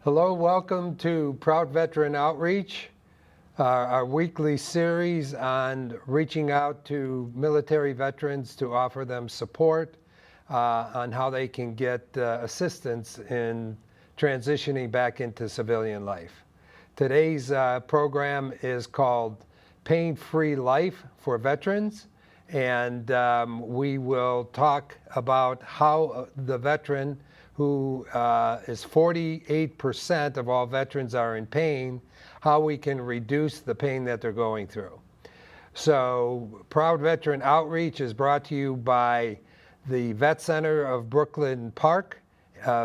Hello, welcome to Proud Veteran Outreach, our weekly series on reaching out to military veterans to offer them support on how they can get assistance in transitioning back into civilian life. Today's program is called Pain-Free Life for Veterans, and we will talk about how the veteran who is 48% of all veterans are in pain, how we can reduce the pain that they're going through. So Proud Veteran Outreach is brought to you by the Vet Center of Brooklyn Park,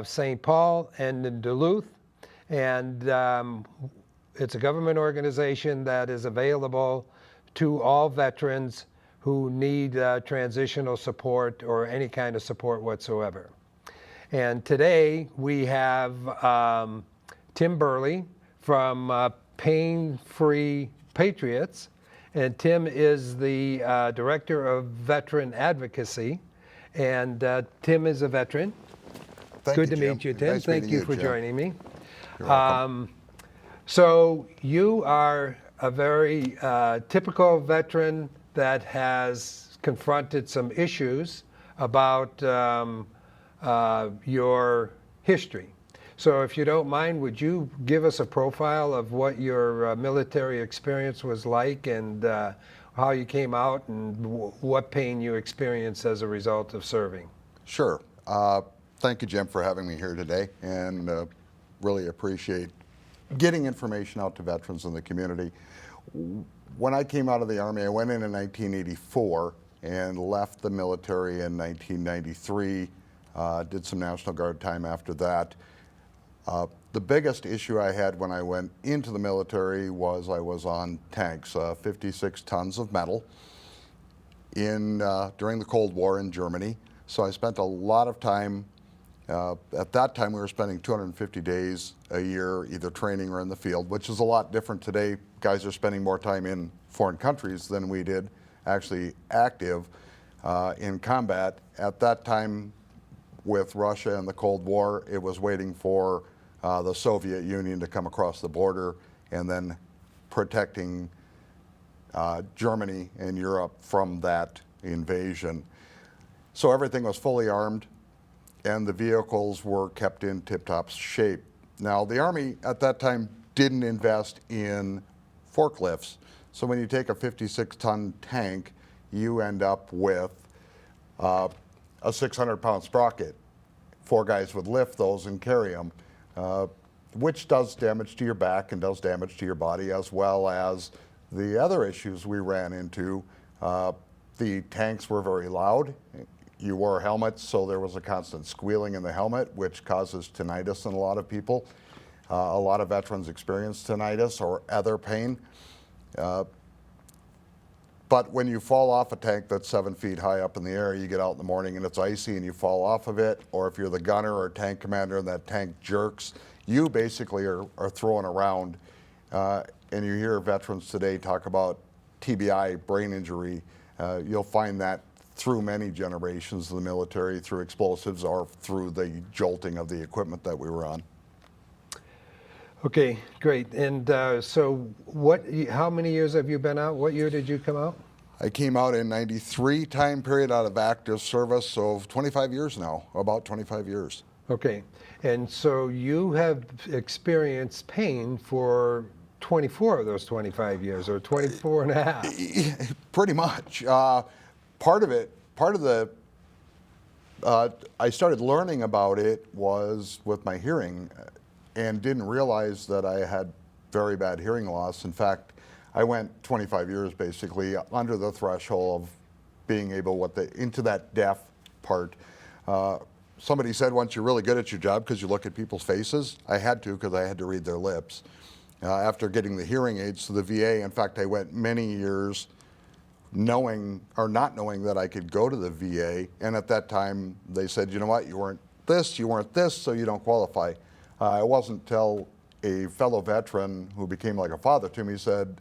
St. Paul, and in Duluth. And it's a government organization that is available to all veterans who need transitional support or any kind of support whatsoever. And today we have Tim Burley from Pain-Free Patriots. And Tim is the Director of Veteran Advocacy. And Tim is a veteran. Good to meet you, Tim. Thank you for joining me. You're welcome. So you are a very typical veteran that has confronted some issues about your history. So if you don't mind, would you give us a profile of what your military experience was like and how you came out and what pain you experienced as a result of serving? Sure. Thank you, Jim, for having me here today, and really appreciate getting information out to veterans in the community. When I came out of the Army, I went in 1984 and left the military in 1993. Did some National Guard time after that. The biggest issue I had when I went into the military was I was on tanks, 56 tons of metal during the Cold War in Germany. So I spent a lot of time, at that time we were spending 250 days a year either training or in the field, which is a lot different today. Guys are spending more time in foreign countries than we did, actually active in combat. At that time, with Russia and the Cold War, it was waiting for the Soviet Union to come across the border and then protecting Germany and Europe from that invasion. So everything was fully armed and the vehicles were kept in tip-top shape. Now, the Army at that time didn't invest in forklifts. So when you take a 56-ton tank, you end up with a 600-pound sprocket. 4 guys would lift those and carry them, which does damage to your back and does damage to your body, as well as the other issues we ran into. The tanks were very loud. You wore helmets, so there was a constant squealing in the helmet, which causes tinnitus in a lot of people. A lot of veterans experience tinnitus or other pain. But when you fall off a tank that's 7 feet high up in the air, you get out in the morning and it's icy and you fall off of it, or if you're the gunner or tank commander and that tank jerks, you basically are thrown around. And you hear veterans today talk about TBI, brain injury. You'll find that through many generations of the military, through explosives or through the jolting of the equipment that we were on. Okay, great. And so how many years have you been out? What year did you come out? I came out in 93 time period out of active service, so 25 years now, about 25 years. Okay, and so you have experienced pain for 24 of those 25 years, or 24 and a half. Pretty much. I started learning about it was with my hearing, and didn't realize that I had very bad hearing loss. In fact, I went 25 years basically under the threshold of being able into that deaf part. Somebody said once, you're really good at your job because you look at people's faces. I had to, because I had to read their lips. After getting the hearing aids to the VA, in fact, I went many years knowing or not knowing that I could go to the VA. And at that time, they said, you know what, you weren't this, so you don't qualify. It wasn't until a fellow veteran who became like a father to me said,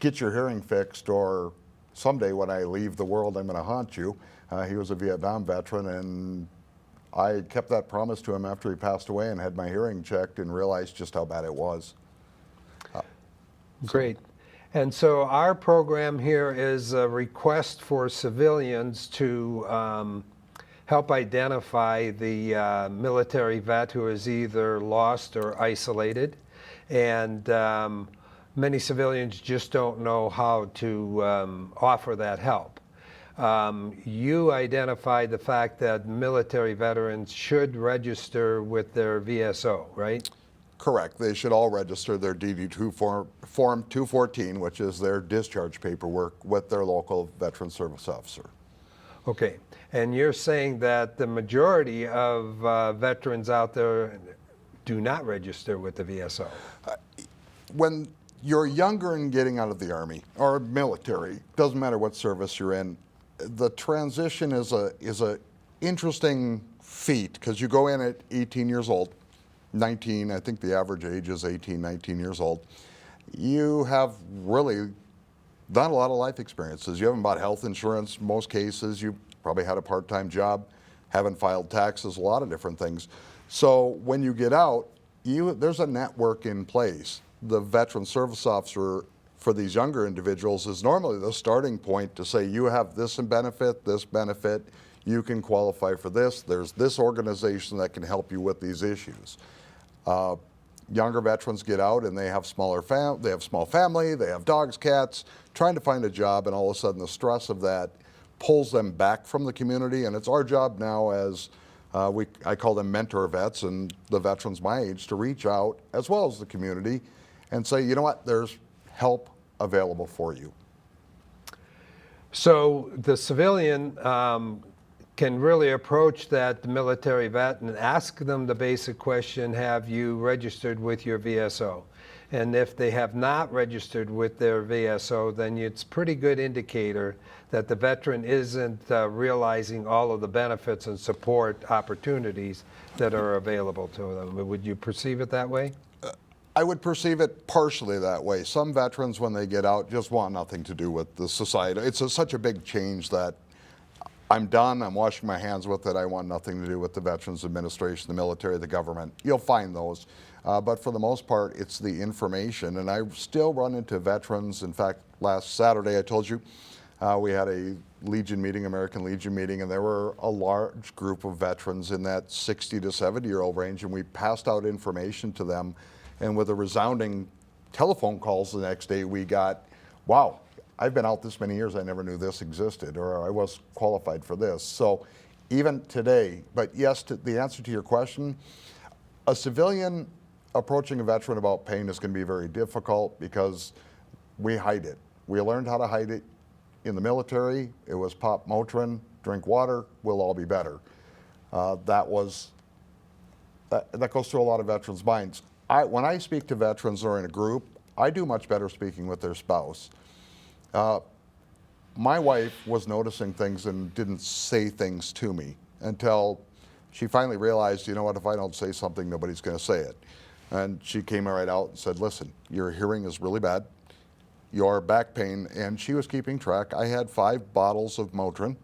get your hearing fixed, or someday when I leave the world, I'm going to haunt you. He was a Vietnam veteran, and I kept that promise to him after he passed away and had my hearing checked and realized just how bad it was. Great. And so our program here is a request for civilians to help identify the military vet who is either lost or isolated. And many civilians just don't know how to offer that help. You identified the fact that military veterans should register with their VSO, right? Correct. They should all register their DD2 Form 214, which is their discharge paperwork, with their local veteran service officer. Okay. And you're saying that the majority of veterans out there do not register with the VSO. When you're younger and getting out of the Army or military, doesn't matter what service you're in, the transition is a interesting feat, because you go in at 18 years old, 19, I think the average age is 18, 19 years old. You have really done a lot of life experiences. You haven't bought health insurance, most cases. You probably had a part-time job, haven't filed taxes, a lot of different things. So when you get out, there's a network in place. The veteran service officer for these younger individuals is normally the starting point to say, you have this benefit, you can qualify for this, there's this organization that can help you with these issues. Younger veterans get out and they have small family, they have dogs, cats, trying to find a job, and all of a sudden the stress of that pulls them back from the community. And it's our job now as I call them mentor vets, and the veterans my age, to reach out as well as the community and say, you know what, there's help available for you. So the civilian can really approach that military vet and ask them the basic question, have you registered with your VSO? And if they have not registered with their VSO, then it's a pretty good indicator that the veteran isn't realizing all of the benefits and support opportunities that are available to them. Would you perceive it that way? I would perceive it partially that way. Some veterans, when they get out, just want nothing to do with the society. It's such a big change that I'm done, I'm washing my hands with it, I want nothing to do with the Veterans Administration, the military, the government. You'll find those. But for the most part, it's the information. And I still run into veterans. In fact, last Saturday, I told you, we had a Legion meeting, American Legion meeting, and there were a large group of veterans in that 60 to 70-year-old range, and we passed out information to them. And with a resounding telephone calls the next day, we got, wow, I've been out this many years, I never knew this existed, or I was qualified for this. So even today, but yes, the answer to your question, a civilian approaching a veteran about pain is going to be very difficult because we hide it. We learned how to hide it in the military. It was pop Motrin, drink water, we'll all be better. That goes through a lot of veterans' minds. When I speak to veterans or in a group, I do much better speaking with their spouse. My wife was noticing things and didn't say things to me until she finally realized, you know what, if I don't say something, nobody's going to say it. And she came right out and said, listen, your hearing is really bad, your back pain, and she was keeping track. I had 5 bottles of Motrin,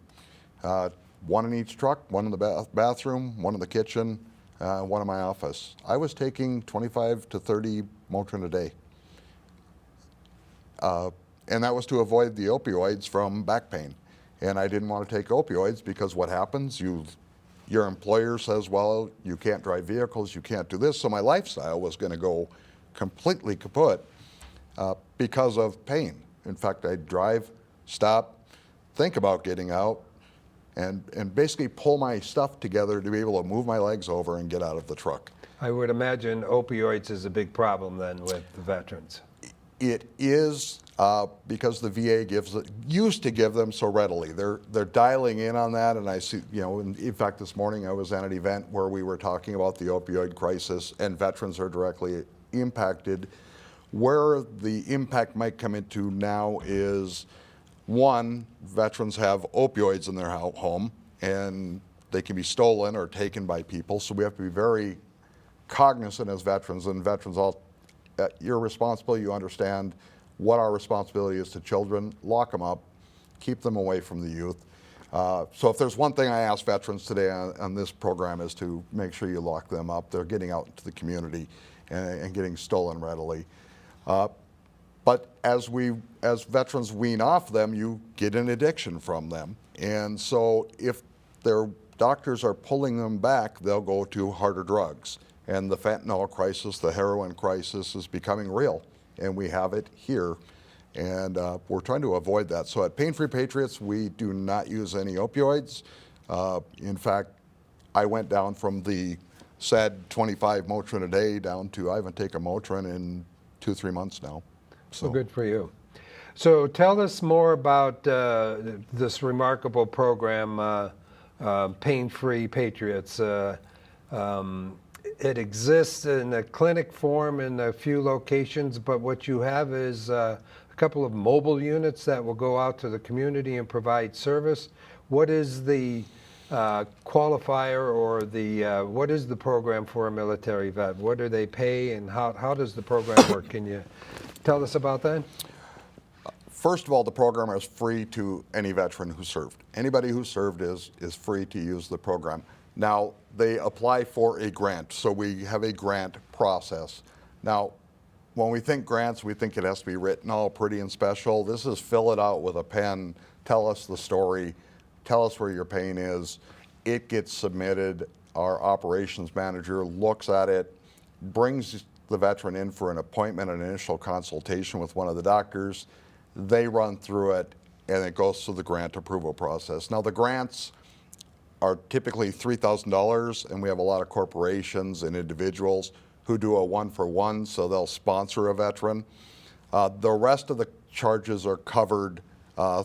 one in each truck, one in the bathroom, one in the kitchen, one in my office. I was taking 25 to 30 Motrin a day. And that was to avoid the opioids from back pain. And I didn't want to take opioids because what happens, your employer says, well, you can't drive vehicles, you can't do this. So my lifestyle was going to go completely kaput because of pain. In fact, I'd drive, stop, think about getting out, and basically pull my stuff together to be able to move my legs over and get out of the truck. I would imagine opioids is a big problem then with the veterans. It is because the VA used to give them so readily. They're dialing in on that, and I see, in fact, this morning I was at an event where we were talking about the opioid crisis, and veterans are directly impacted. Where the impact might come into now is, one, veterans have opioids in their home, and they can be stolen or taken by people, so we have to be very cognizant as veterans, and veterans all, you're responsible, you understand what our responsibility is to children, lock them up, keep them away from the youth. So if there's one thing I ask veterans today on this program is to make sure you lock them up. They're getting out into the community and getting stolen readily. But as veterans wean off them, you get an addiction from them. And so if their doctors are pulling them back, they'll go to harder drugs. And the fentanyl crisis, the heroin crisis is becoming real. And we have it here. And we're trying to avoid that. So at Pain Free Patriots, we do not use any opioids. In fact, I went down from the said 25 Motrin a day down to I haven't taken Motrin in 2-3 months now. So well, good for you. So tell us more about this remarkable program, Pain Free Patriots. It exists in a clinic form in a few locations, but what you have is a couple of mobile units that will go out to the community and provide service. What is the qualifier, or what is the program for a military vet? What do they pay, and how does the program work? Can you tell us about that? First of all, the program is free to any veteran who served. Anybody who served is free to use the program. Now, they apply for a grant, so we have a grant process. Now, when we think grants, we think it has to be written all pretty and special. This is fill it out with a pen, tell us the story, tell us where your pain is. It gets submitted. Our operations manager looks at it, brings the veteran in for an appointment, an initial consultation with one of the doctors. They run through it, and it goes through the grant approval process. Now, the grants are typically $3,000, and we have a lot of corporations and individuals who do a one-for-one, so they'll sponsor a veteran. The rest of the charges are covered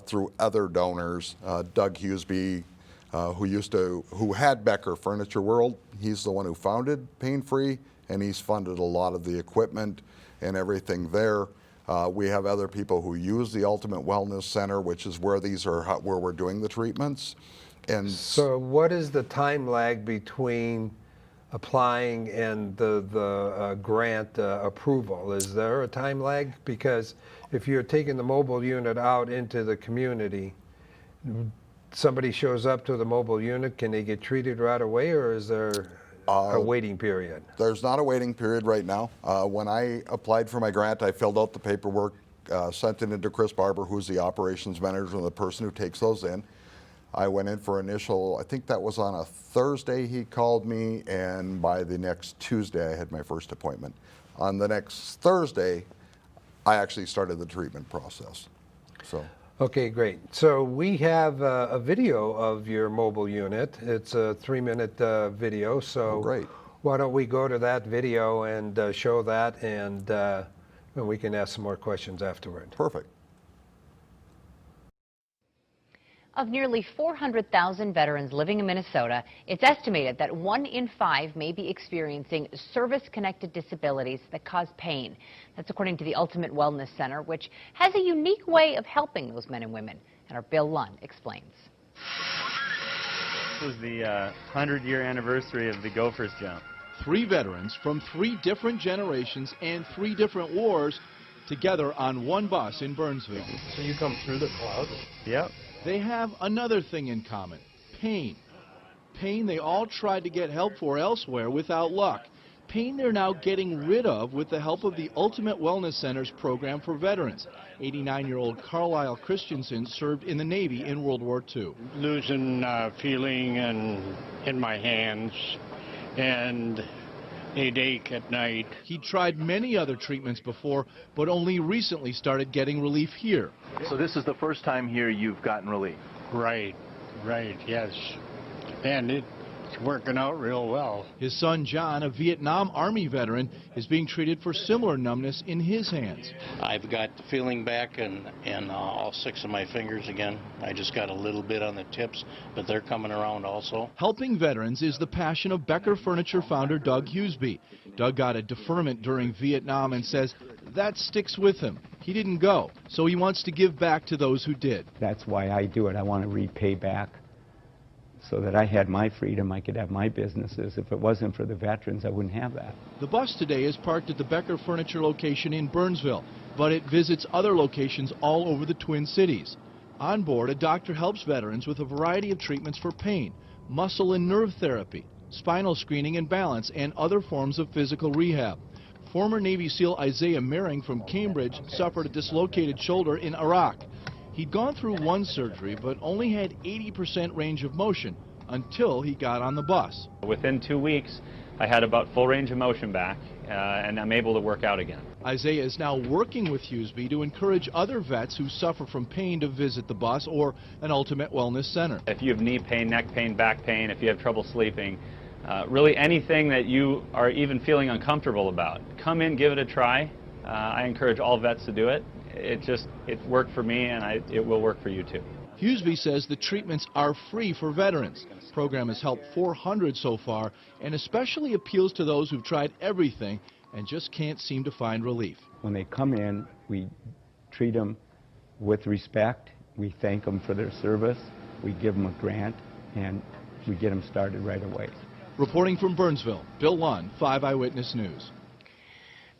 through other donors. Doug Hughesby, who had Becker Furniture World, he's the one who founded Pain Free, and he's funded a lot of the equipment and everything there. We have other people who use the Ultimate Wellness Center, which is where where we're doing the treatments. And so what is the time lag between applying and the grant approval? Is there a time lag? Because if you're taking the mobile unit out into the community, somebody shows up to the mobile unit, can they get treated right away, or is there a waiting period? There's not a waiting period right now. When I applied for my grant, I filled out the paperwork, sent it into Chris Barber, who's the operations manager and the person who takes those in. I went in for initial, I think that was on a Thursday he called me, and by the next Tuesday I had my first appointment. On the next Thursday, I actually started the treatment process. So. Okay, great. So we have a video of your mobile unit. It's a 3-minute video. So great. Why don't we go to that video and show that, and we can ask some more questions afterward. Perfect. Of nearly 400,000 veterans living in Minnesota, it's estimated that 1 in 5 may be experiencing service-connected disabilities that cause pain. That's according to the Ultimate Wellness Center, which has a unique way of helping those men and women. And our Bill Lund explains. This was the 100-year anniversary of the Gophers jump. 3 veterans from 3 different generations and 3 different wars together on one bus in Burnsville. So you come through the clouds? Yep. They have another thing in common: pain. Pain they all tried to get help for elsewhere without luck. Pain they're now getting rid of with the help of the Ultimate Wellness Center's program for veterans. 89-year-old Carlisle Christensen served in the Navy in World War II. Losing feeling in my hands, and they'd ache at night. He tried many other treatments before, but only recently started getting relief here. So this is the first time here you've gotten relief? Right, yes. And it's working out real well. His son John, a Vietnam Army veteran, is being treated for similar numbness in his hands. I've got the feeling back in all 6 of my fingers again. I just got a little bit on the tips, but they're coming around also. Helping veterans is the passion of Becker Furniture founder Doug Hughesby. Doug got a deferment during Vietnam and says that sticks with him. He didn't go, so he wants to give back to those who did. That's why I do it. I want to repay back so that I had my freedom, I could have my businesses. If it wasn't for the veterans, I wouldn't have that. The bus today is parked at the Becker Furniture location in Burnsville, but it visits other locations all over the Twin Cities. On board, a doctor helps veterans with a variety of treatments for pain, muscle and nerve therapy, spinal screening and balance, and other forms of physical rehab. Former Navy SEAL Isaiah Mering from Cambridge suffered a dislocated shoulder in Iraq. He'd gone through one surgery, but only had 80% range of motion until he got on the bus. Within 2 weeks, I had about full range of motion back, and I'm able to work out again. Isaiah is now working with Hughesby to encourage other vets who suffer from pain to visit the bus or an Ultimate Wellness Center. If you have knee pain, neck pain, back pain, if you have trouble sleeping, really anything that you are even feeling uncomfortable about, come in, give it a try. I encourage all vets to do it. It worked for me, and it will work for you too. Hughesby says the treatments are free for veterans. The program has helped 400 so far and especially appeals to those who've tried everything and just can't seem to find relief. When they come in, we treat them with respect. We thank them for their service. We give them a grant, and we get them started right away. Reporting from Burnsville, Bill Lund, 5 Eyewitness News.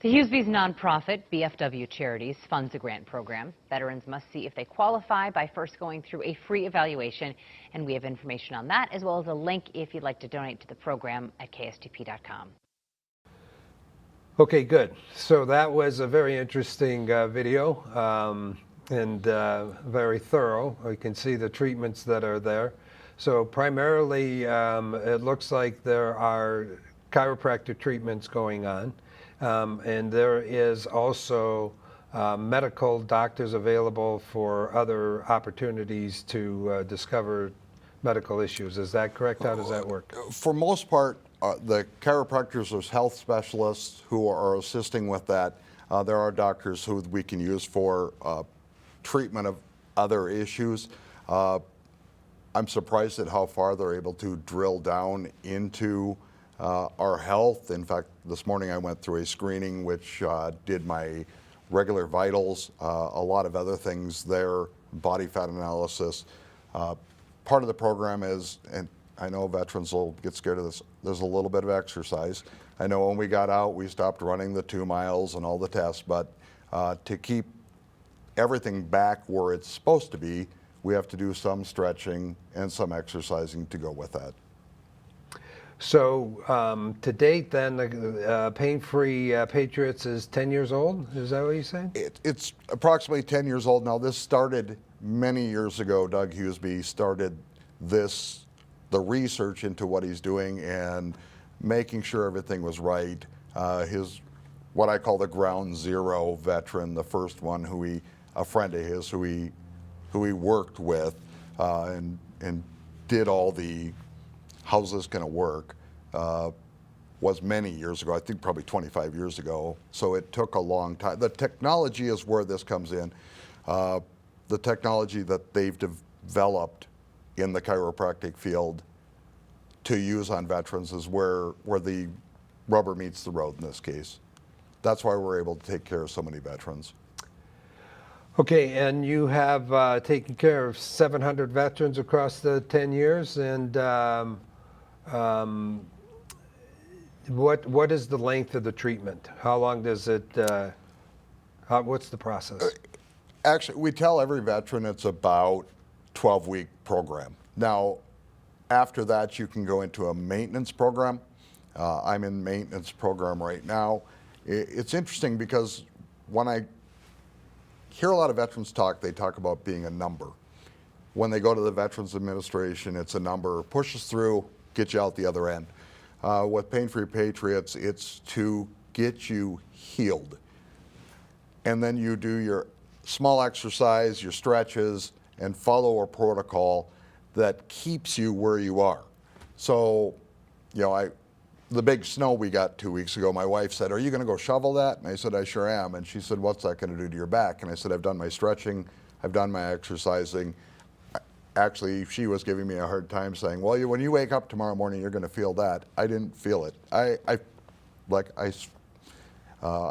The Hughesby's nonprofit, BFW Charities, funds a grant program. Veterans must see if they qualify by first going through a free evaluation, and we have information on that as well as a link if you'd like to donate to the program at kstp.com. Okay, good. So that was a very interesting video and very thorough. You can see the treatments that are there. So primarily, it looks like there are chiropractic treatments going on. And there is also medical doctors available for other opportunities to discover medical issues. Is that correct? How does that work? For most part, the chiropractors are health specialists who are assisting with that. There are doctors who we can use for treatment of other issues. I'm surprised at how far they're able to drill down into our health. In fact, this morning I went through a screening which did my regular vitals, a lot of other things there, body fat analysis. Part of the program is, and I know veterans will get scared of this, there's a little bit of exercise. I know when we got out, we stopped running the 2 miles and all the tests, but to keep everything back where it's supposed to be, we have to do some stretching and some exercising to go with that. So to date then, the Pain-Free Patriots is 10 years old? Is that what you said? It's approximately 10 years old now. This started many years ago. Doug Hughesby started the research into what he's doing and making sure everything was right. What I call the ground zero veteran, the first one a friend of his who he worked with and did all the how's this going to work, was many years ago, I think probably 25 years ago. So it took a long time. The technology is where this comes in. The technology that they've developed in the chiropractic field to use on veterans is where the rubber meets the road in this case. That's why we're able to take care of so many veterans. Okay, and you have taken care of 700 veterans across the 10 years, and what is the length of the treatment? How long does it, what's the process? Actually, we tell every veteran it's about 12-week program. Now, after that, you can go into a maintenance program. I'm in maintenance program right now. It's interesting because when I hear a lot of veterans talk, they talk about being a number. When they go to the Veterans Administration, it's a number, pushes through, get you out the other end. With Pain-Free Patriots, it's to get you healed. And then you do your small exercise, your stretches, and follow a protocol that keeps you where you are. So, you know, the big snow we got 2 weeks ago, my wife said, "Are you going to go shovel that?" And I said, "I sure am." And she said, "What's that going to do to your back?" And I said, "I've done my stretching, I've done my exercising." Actually, she was giving me a hard time saying, "Well, when you wake up tomorrow morning, you're going to feel that." I didn't feel it. I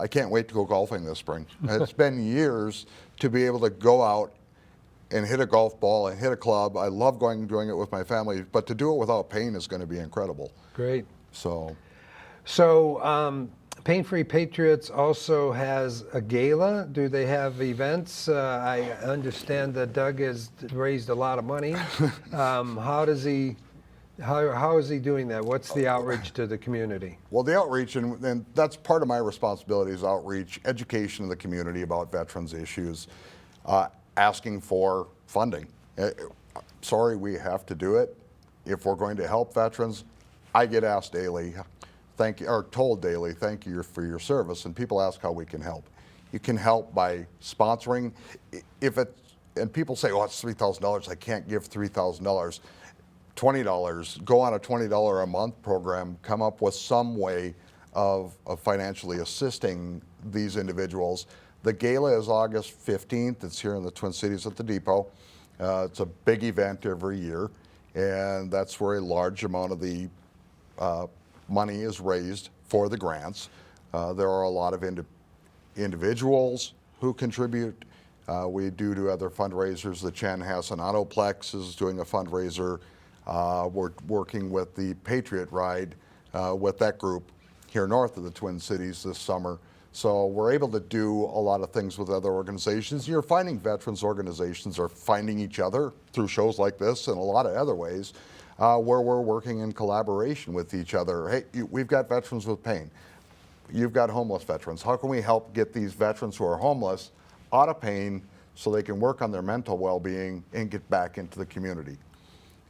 can't wait to go golfing this spring. It's been years to be able to go out and hit a golf ball and hit a club. I love doing it with my family, but to do it without pain is going to be incredible. Great. So Pain-Free Patriots also has a gala. Do they have events? I understand that Doug has raised a lot of money. How is he doing that? What's the outreach to the community? Well, the outreach, and that's part of my responsibility, is outreach, education of the community about veterans issues, asking for funding. Sorry, we have to do it. If we're going to help veterans, I get asked daily, thank you, or told daily, thank you for your service, and people ask how we can help. You can help by sponsoring. And people say, oh, it's $3,000, I can't give $3,000. $20, go on a $20 a month program, come up with some way of financially assisting these individuals. The gala is August 15th. It's here in the Twin Cities at the Depot. It's a big event every year, and that's where a large amount of the money is raised for the grants. There are a lot of individuals who contribute. We do other fundraisers. The Chanhassen Autoplex is doing a fundraiser. We're working with the Patriot Ride with that group here north of the Twin Cities this summer. So we're able to do a lot of things with other organizations. You're finding veterans organizations are finding each other through shows like this and a lot of other ways where we're working in collaboration with each other. Hey, we've got veterans with pain. You've got homeless veterans. How can we help get these veterans who are homeless out of pain so they can work on their mental well-being and get back into the community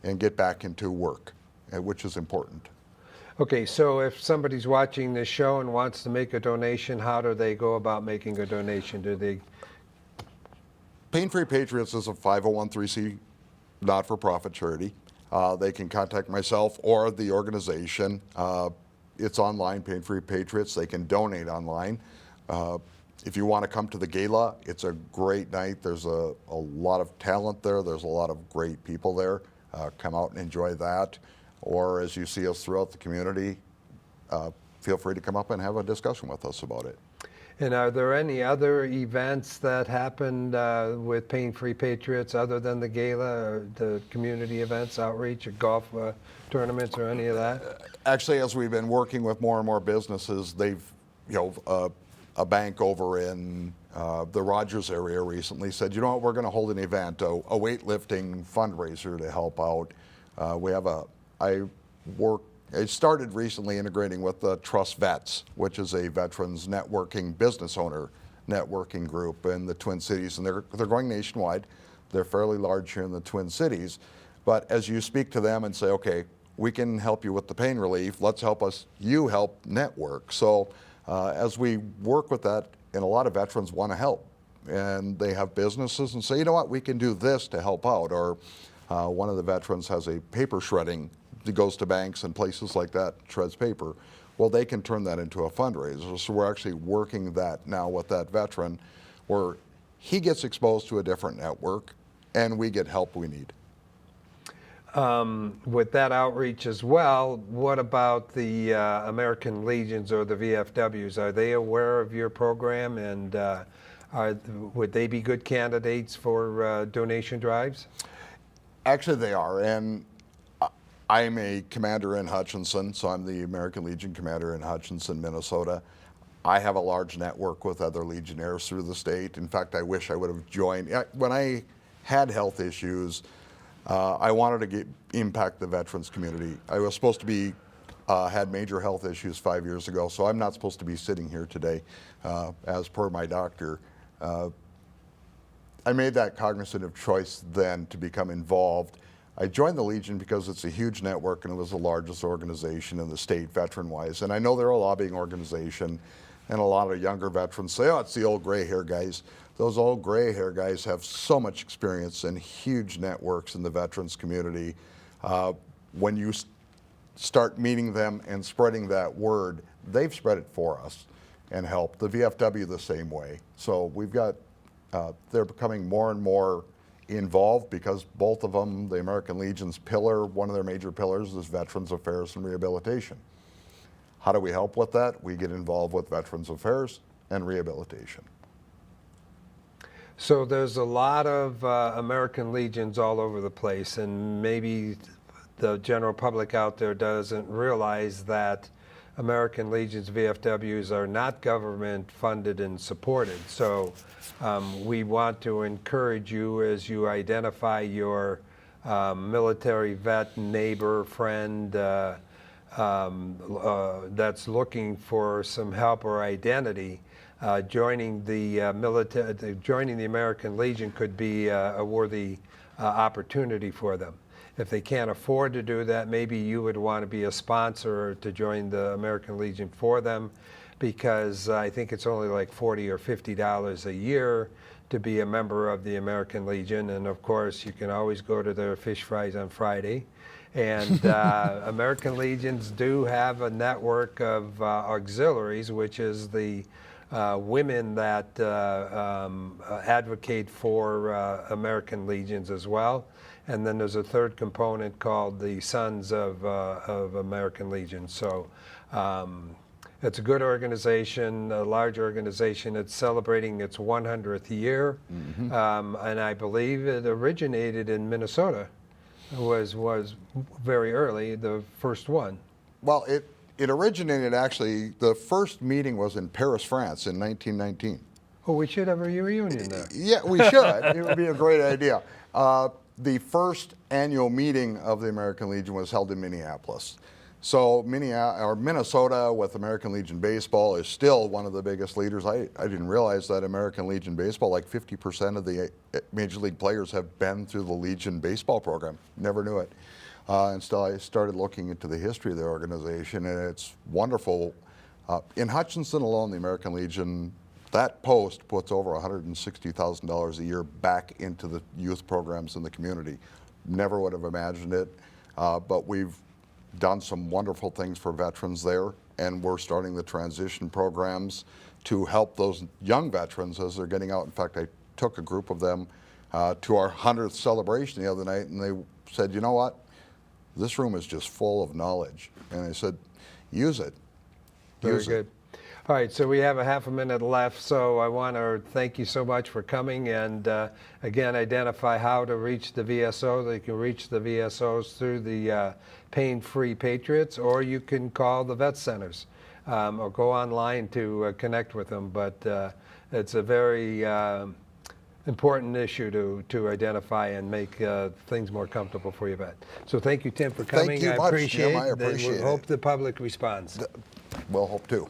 and get back into work, which is important. Okay, so if somebody's watching this show and wants to make a donation, how do they go about making a donation? Do they? Pain-Free Patriots is a 501(c) not-for-profit charity. They can contact myself or the organization. It's online, Pain-Free Patriots. They can donate online. If you want to come to the gala, it's a great night. There's a lot of talent there. There's a lot of great people there. Come out and enjoy that. Or as you see us throughout the community, feel free to come up and have a discussion with us about it. And are there any other events that happened with Pain-Free Patriots other than the gala, or the community events, outreach, or golf tournaments, or any of that? Actually, as we've been working with more and more businesses, they've, a bank over in the Rogers area recently said, you know what, we're going to hold an event, a weightlifting fundraiser to help out. I started recently integrating with the Trust Vets, which is a veterans networking business owner networking group in the Twin Cities, and they're going nationwide. They're fairly large here in the Twin Cities, but as you speak to them and say, okay, we can help you with the pain relief, let's you help network. So as we work with that, and a lot of veterans want to help, and they have businesses and say, you know what, we can do this to help out. Or one of the veterans has a paper shredding that goes to banks and places like that, shreds paper. Well, they can turn that into a fundraiser. So we're actually working that now with that veteran, where he gets exposed to a different network and we get help we need. With that outreach as well, what about the American Legions or the VFWs? Are they aware of your program, and would they be good candidates for donation drives? Actually, they are, and I'm a commander in Hutchinson, so I'm the American Legion commander in Hutchinson, Minnesota. I have a large network with other Legionnaires through the state. In fact, I wish I would have joined. When I had health issues, I wanted to impact the veterans community. I was supposed to be, had major health issues 5 years ago, so I'm not supposed to be sitting here today, as per my doctor. I made that cognizant choice then to become involved. I joined the Legion because it's a huge network and it was the largest organization in the state veteran-wise. And I know they're a lobbying organization, and a lot of younger veterans say, oh, it's the old gray hair guys. Those old gray hair guys have so much experience and huge networks in the veterans community. When you start meeting them and spreading that word, they've spread it for us and helped. The VFW the same way. So we've got, they're becoming more and more involved because both of them, the American Legion's pillar, one of their major pillars is Veterans Affairs and Rehabilitation. How do we help with that? We get involved with Veterans Affairs and Rehabilitation. So there's a lot of American Legions all over the place, and maybe the general public out there doesn't realize that American Legion's VFWs are not government funded and supported. So we want to encourage you as you identify your military vet, neighbor, friend that's looking for some help or identity. Joining the joining the American Legion could be a worthy opportunity for them. If they can't afford to do that, maybe you would want to be a sponsor to join the American Legion for them, because I think it's only like $40 or $50 a year to be a member of the American Legion. And of course, you can always go to their fish fries on Friday. And American Legions do have a network of auxiliaries, which is the women that advocate for American Legions as well. And then there's a third component called the Sons of American Legion. So it's a good organization, a large organization. It's celebrating its 100th year. And I believe it originated in Minnesota. Was very early, the first one. Well, it originated, actually, the first meeting was in Paris, France in 1919. Oh, we should have a reunion there. Yeah, we should. It would be a great idea. The first annual meeting of the American Legion was held in Minneapolis. So Minnesota with American Legion Baseball is still one of the biggest leaders. I didn't realize that American Legion Baseball, like 50% of the Major League players have been through the Legion Baseball program. Never knew it. And so I started looking into the history of the organization, and it's wonderful. In Hutchinson alone, the American Legion, that post puts over $160,000 a year back into the youth programs in the community. Never would have imagined it, but we've done some wonderful things for veterans there, and we're starting the transition programs to help those young veterans as they're getting out. In fact, I took a group of them to our 100th celebration the other night, and they said, you know what, this room is just full of knowledge. And I said, use it. Very good. All right, so we have a half a minute left, so I want to thank you so much for coming, and again, identify how to reach the VSO. They can reach the VSOs through the Pain-Free Patriots, or you can call the vet centers or go online to connect with them. But it's a very important issue to identify and make things more comfortable for your vet. So thank you, Tim, for coming. Thank you I much, appreciate Jim. I it. appreciate We it. hope the public responds. We'll hope to.